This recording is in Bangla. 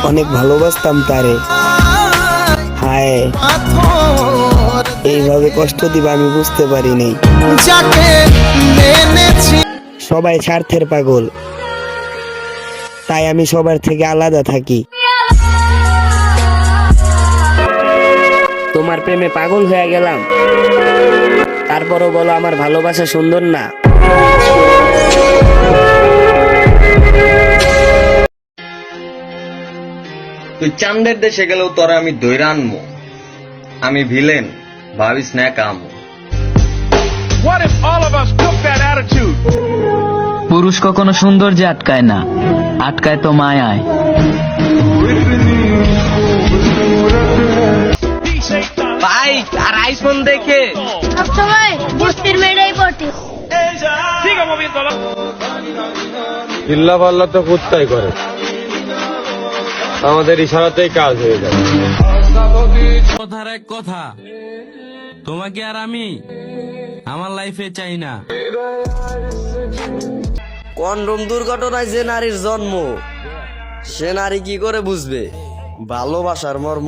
অনেক ভালোবাসতাম তারে। হায়, এইভাবে কষ্ট দিবা আমি বুঝতে পারিনি। সবাই স্বার্থের পাগল, তাই আমি সবার থেকে আলাদা থাকি। তোমার প্রেমে পাগল হয়ে গেলাম, তারপরও বলো আমার ভালোবাসা সুন্দর না। তুই চান্দের দেশে গেলেও তোরা আমি দৈরা আনবো। আমি ভিলেন, ভাবিস না কামো। পুরুষ কখনো সৌন্দর্যে আটকায় না, আটকায় তো মায়ায়। বাইক আর আইফোন দেখে সবসময় বস্তির মেয়েটাই পড়তে। চিল্লা পাল্লা তো কুত্তাই করে, আমাদের ইশারাতেই কাজ হয়ে যায়। কথার এক কথা, তোমাকে আর আমি আমার লাইফে চাই না। কন্ডম দুর্ঘটনায় যে নারীর জন্ম, সে নারী কি করে বুঝবে ভালোবাসার মর্ম?